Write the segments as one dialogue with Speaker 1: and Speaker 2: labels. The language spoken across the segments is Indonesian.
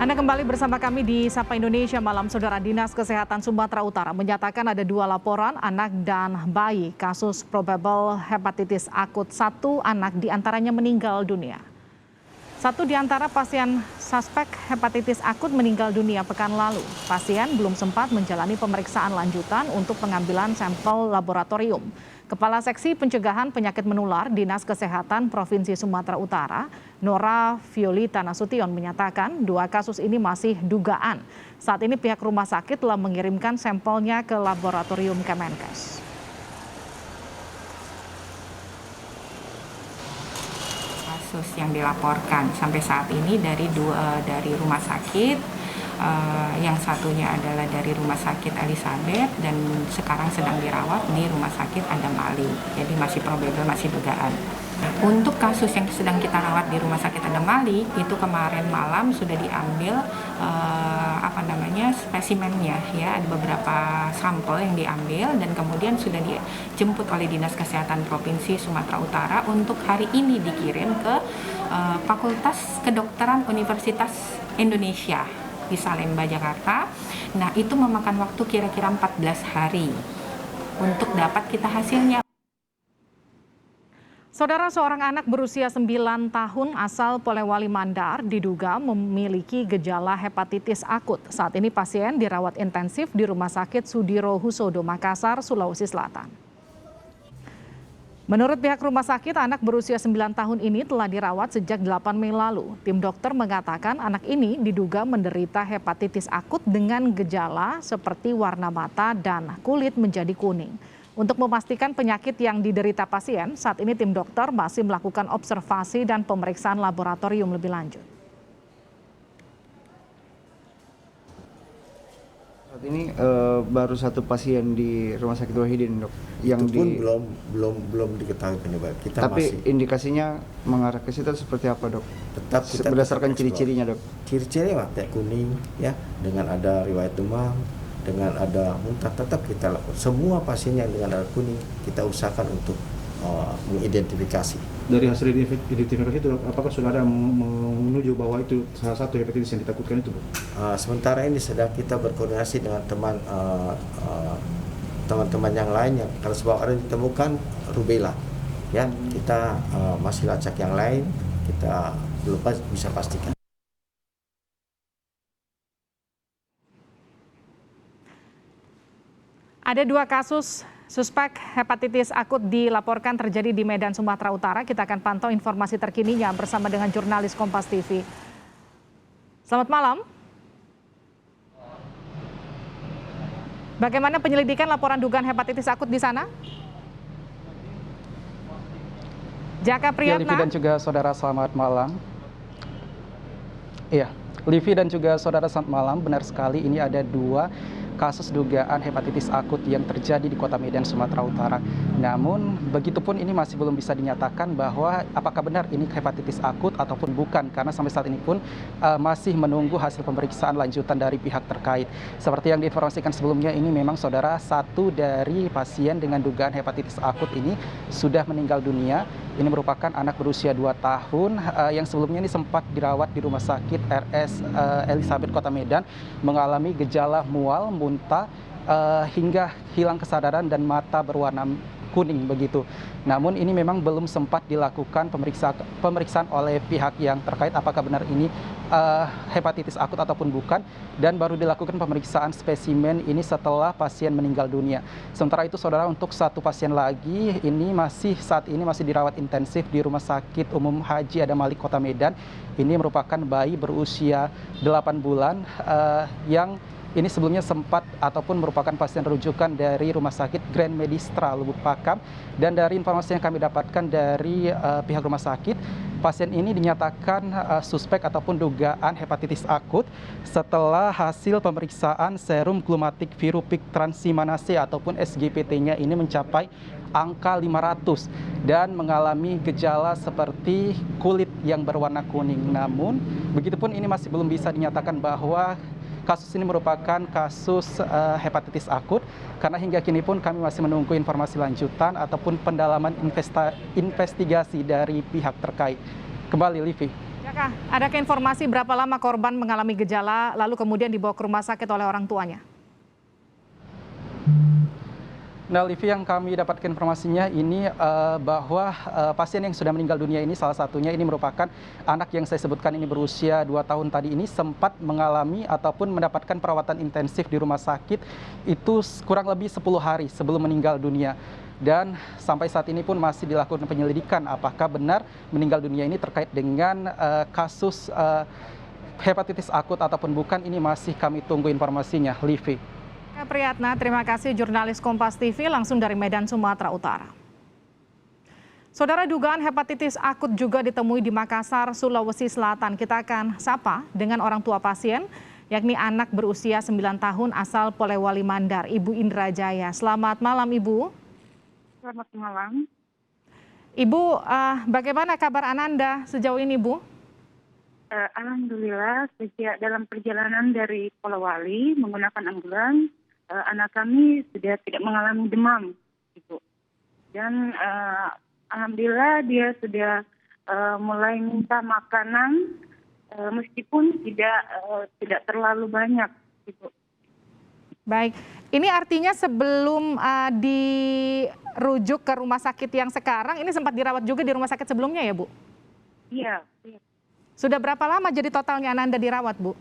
Speaker 1: Anda kembali bersama kami di Sapa Indonesia Malam. Saudara, Dinas Kesehatan Sumatera Utara menyatakan ada 2 laporan anak dan bayi kasus probable hepatitis akut. 1 anak diantaranya meninggal dunia. 1 di antara pasien suspek hepatitis akut meninggal dunia pekan lalu. Pasien belum sempat menjalani pemeriksaan lanjutan untuk pengambilan sampel laboratorium. Kepala Seksi Pencegahan Penyakit Menular Dinas Kesehatan Provinsi Sumatera Utara, Nora Violita Nasution menyatakan 2 kasus ini masih dugaan. Saat ini pihak rumah sakit telah mengirimkan sampelnya ke laboratorium Kemenkes.
Speaker 2: Kasus yang dilaporkan sampai saat ini dari rumah sakit, yang satunya adalah dari Rumah Sakit Elizabeth dan sekarang sedang dirawat di Rumah Sakit Adam Ali. Jadi masih probable, masih dugaan. Untuk kasus yang sedang kita rawat di Rumah Sakit Adam Ali itu kemarin malam sudah diambil spesimennya, ya, ada beberapa sampel yang diambil dan kemudian sudah dijemput oleh Dinas Kesehatan Provinsi Sumatera Utara untuk hari ini dikirim ke Fakultas Kedokteran Universitas Indonesia di Salemba, Jakarta. Nah, itu memakan waktu kira-kira 14 hari untuk dapat kita hasilnya.
Speaker 1: Saudara, seorang anak berusia 9 tahun asal Polewali Mandar diduga memiliki gejala hepatitis akut. Saat ini pasien dirawat intensif di Rumah Sakit Sudiro Husodo, Makassar, Sulawesi Selatan. Menurut pihak rumah sakit, anak berusia 9 tahun ini telah dirawat sejak 8 Mei lalu. Tim dokter mengatakan anak ini diduga menderita hepatitis akut dengan gejala seperti warna mata dan kulit menjadi kuning. Untuk memastikan penyakit yang diderita pasien, saat ini tim dokter masih melakukan observasi dan pemeriksaan laboratorium lebih lanjut.
Speaker 3: Saat ini baru 1 pasien di Rumah Sakit Wahidin, dok. Yang
Speaker 4: itu pun belum diketahui penyebab.
Speaker 3: Tapi indikasinya mengarah ke situ seperti apa, dok?
Speaker 4: Tetap kita
Speaker 3: berdasarkan ciri-cirinya, dok.
Speaker 4: Ciri-ciri mata kuning, ya, dengan ada riwayat demam, dengan ada muntah, tetap kita lakukan. Semua pasien yang dengan darah kuning kita usahakan untuk mengidentifikasi.
Speaker 5: Dari hasil identifikasi itu, apakah sudah ada menuju bahwa itu salah satu hepatitis yang ditakutkan itu, Bu?
Speaker 4: Sementara ini sedang kita berkoordinasi dengan teman-teman yang lain yang kalau sebab ada ditemukan rubella, ya, kita masih lacak yang lain, kita belum bisa pastikan.
Speaker 1: Ada 2 kasus suspek hepatitis akut dilaporkan terjadi di Medan, Sumatera Utara. Kita akan pantau informasi terkininya bersama dengan jurnalis Kompas TV. Selamat malam. Bagaimana penyelidikan laporan dugaan hepatitis akut di sana? Jaka Priyatna.
Speaker 6: Livi dan juga saudara, selamat malam. Iya, Livi dan juga saudara, selamat malam. Benar sekali, ini ada 2 kasus dugaan hepatitis akut yang terjadi di Kota Medan, Sumatera Utara. Namun, begitupun ini masih belum bisa dinyatakan bahwa apakah benar ini hepatitis akut ataupun bukan, karena sampai saat ini pun masih menunggu hasil pemeriksaan lanjutan dari pihak terkait. Seperti yang diinformasikan sebelumnya, ini memang saudara, 1 dari pasien dengan dugaan hepatitis akut ini sudah meninggal dunia. Ini merupakan anak berusia 2 tahun yang sebelumnya ini sempat dirawat di Rumah Sakit RS Elizabeth Kota Medan, mengalami gejala mual, muntah, hingga hilang kesadaran dan mata berwarna kuning begitu. Namun ini memang belum sempat dilakukan pemeriksaan oleh pihak yang terkait apakah benar ini hepatitis akut ataupun bukan, dan baru dilakukan pemeriksaan spesimen ini setelah pasien meninggal dunia. Sementara itu saudara, untuk 1 pasien lagi ini saat ini masih dirawat intensif di Rumah Sakit Umum Haji Adam Ali Kota Medan. Ini merupakan bayi berusia 8 bulan yang ini sebelumnya sempat ataupun merupakan pasien rujukan dari Rumah Sakit Grand Medistra Lubuk Pakam. Dan dari informasi yang kami dapatkan dari pihak rumah sakit, pasien ini dinyatakan suspek ataupun dugaan hepatitis akut setelah hasil pemeriksaan serum glumatik virupik transimanase ataupun SGPT-nya ini mencapai angka 500 dan mengalami gejala seperti kulit yang berwarna kuning. Namun, begitupun ini masih belum bisa dinyatakan bahwa kasus ini merupakan kasus hepatitis akut, karena hingga kini pun kami masih menunggu informasi lanjutan ataupun pendalaman investigasi dari pihak terkait. Kembali, Livi.
Speaker 1: Adakah informasi berapa lama korban mengalami gejala lalu kemudian dibawa ke rumah sakit oleh orang tuanya?
Speaker 6: Nah, Livi, yang kami dapatkan informasinya ini bahwa pasien yang sudah meninggal dunia ini salah satunya ini merupakan anak yang saya sebutkan ini berusia 2 tahun tadi ini sempat mengalami ataupun mendapatkan perawatan intensif di rumah sakit itu kurang lebih 10 hari sebelum meninggal dunia. Dan sampai saat ini pun masih dilakukan penyelidikan apakah benar meninggal dunia ini terkait dengan kasus hepatitis akut ataupun bukan, ini masih kami tunggu informasinya, Livi.
Speaker 1: Priyatna, terima kasih jurnalis Kompas TV langsung dari Medan, Sumatera Utara. Saudara, dugaan hepatitis akut juga ditemui di Makassar, Sulawesi Selatan. Kita akan sapa dengan orang tua pasien, yakni anak berusia 9 tahun asal Polewali Mandar, Ibu Indrajaya. Selamat malam, Ibu.
Speaker 7: Selamat malam.
Speaker 1: Ibu, bagaimana kabar Ananda sejauh ini, Bu?
Speaker 7: Alhamdulillah, sejak dalam perjalanan dari Polewali menggunakan ambulans, anak kami sudah tidak mengalami demam, Ibu. Dan alhamdulillah dia sudah mulai minta makanan, meskipun tidak terlalu banyak, Ibu.
Speaker 1: Baik, ini artinya sebelum dirujuk ke rumah sakit yang sekarang, ini sempat dirawat juga di rumah sakit sebelumnya ya, Bu?
Speaker 7: Iya.
Speaker 1: Sudah berapa lama jadi totalnya Ananda dirawat, Bu?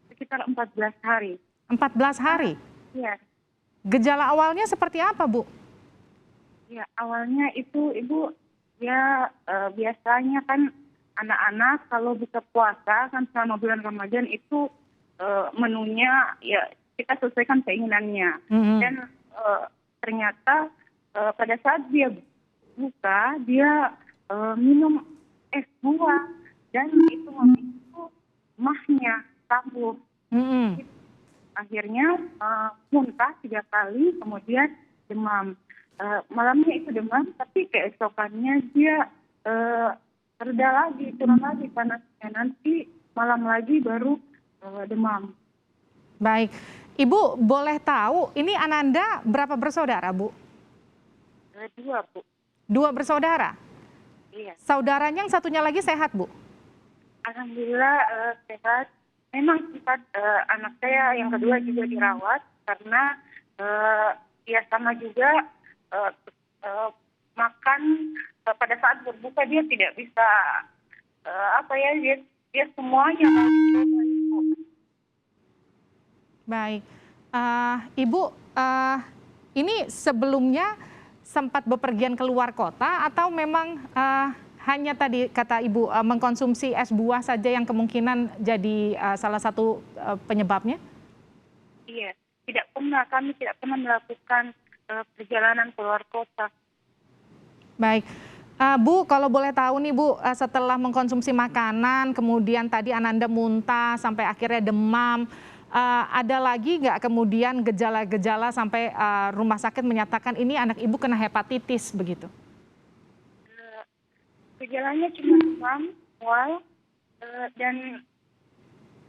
Speaker 7: Sekitar 14 hari.
Speaker 1: 14 hari?
Speaker 7: Iya.
Speaker 1: Gejala awalnya seperti apa, Bu?
Speaker 7: Ya, awalnya itu Ibu, ya biasanya kan anak-anak kalau buka puasa kan selama bulan Ramadan itu menunya ya kita sesuaikan keinginannya. Dan ternyata pada saat dia buka, dia minum es buah dan itu memicu mahnya kambuh. Akhirnya muntah 3 kali, kemudian demam. Malamnya itu demam, tapi keesokannya dia reda lagi, turun lagi panasnya. Nanti malam lagi baru demam.
Speaker 1: Baik, Ibu boleh tahu ini Ananda berapa bersaudara, Bu?
Speaker 7: 2, Bu.
Speaker 1: 2 bersaudara?
Speaker 7: Iya.
Speaker 1: Saudaranya yang satunya lagi sehat, Bu?
Speaker 7: Alhamdulillah sehat. Memang sempat anak saya yang kedua juga dirawat karena ya sama juga makan pada saat berbuka dia tidak bisa dia semuanya.
Speaker 1: Baik, Ibu ini sebelumnya sempat bepergian keluar kota atau memang hanya tadi kata Ibu mengkonsumsi es buah saja yang kemungkinan jadi salah satu penyebabnya?
Speaker 7: Iya, kami tidak pernah melakukan perjalanan keluar kota.
Speaker 1: Baik, Bu, kalau boleh tahu nih Bu, setelah mengkonsumsi makanan, kemudian tadi Ananda muntah sampai akhirnya demam, ada lagi nggak kemudian gejala-gejala sampai rumah sakit menyatakan ini anak Ibu kena hepatitis begitu?
Speaker 7: Gejalanya cuma demam, mual, dan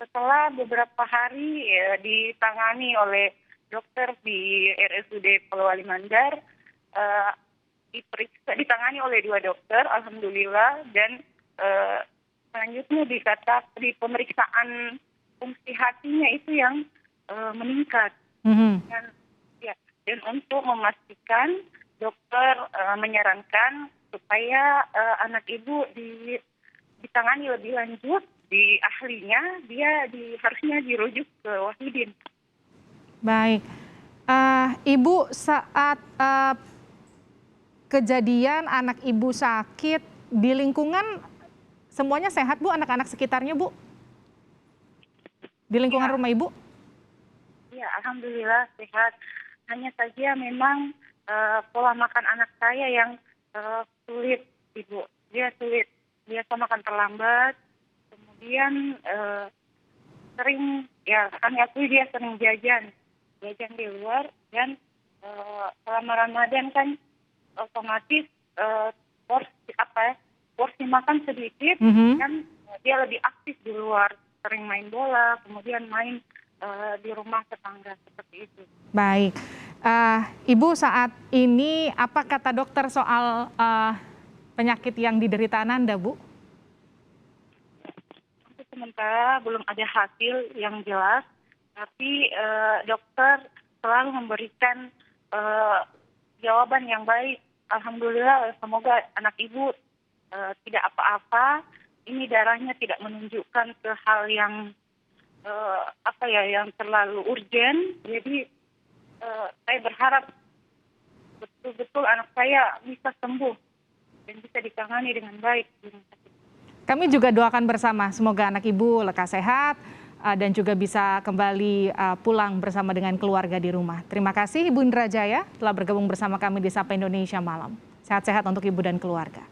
Speaker 7: setelah beberapa hari ditangani oleh dokter di RSUD Polewali Mandar, ditangani oleh 2 dokter, alhamdulillah, dan selanjutnya di pemeriksaan fungsi hatinya itu yang meningkat. Dan untuk memastikan, dokter menyarankan supaya anak Ibu ditangani lebih lanjut di ahlinya, dia harusnya dirujuk ke Wahidin.
Speaker 1: Baik, Ibu saat kejadian anak Ibu sakit di lingkungan semuanya sehat, Bu, anak-anak sekitarnya, Bu? Di lingkungan rumah Ibu?
Speaker 7: Ya, alhamdulillah sehat. Hanya saja memang pola makan anak saya yang sulit, Ibu. Dia sulit, biasa makan terlambat. Kemudian sering, ya kami akui dia sering jajan di luar, dan selama Ramadan kan otomatis porsi makan sedikit, dan dia lebih aktif di luar, sering main bola, kemudian main di rumah tetangga seperti itu.
Speaker 1: Baik, Ibu saat ini apa kata dokter soal penyakit yang diderita Ananda, Bu?
Speaker 7: sementara belum ada hasil yang jelas, tapi dokter selalu memberikan jawaban yang baik. Alhamdulillah, semoga anak ibu tidak apa-apa. Ini darahnya tidak menunjukkan ke hal yang yang terlalu urgen. Jadi saya berharap betul-betul anak saya bisa sembuh dan bisa ditangani dengan baik.
Speaker 1: Kami juga doakan bersama, semoga anak ibu lekas sehat dan juga bisa kembali pulang bersama dengan keluarga di rumah. Terima kasih Ibu Indrajaya telah bergabung bersama kami di Sapa Indonesia Malam. Sehat-sehat untuk ibu dan keluarga.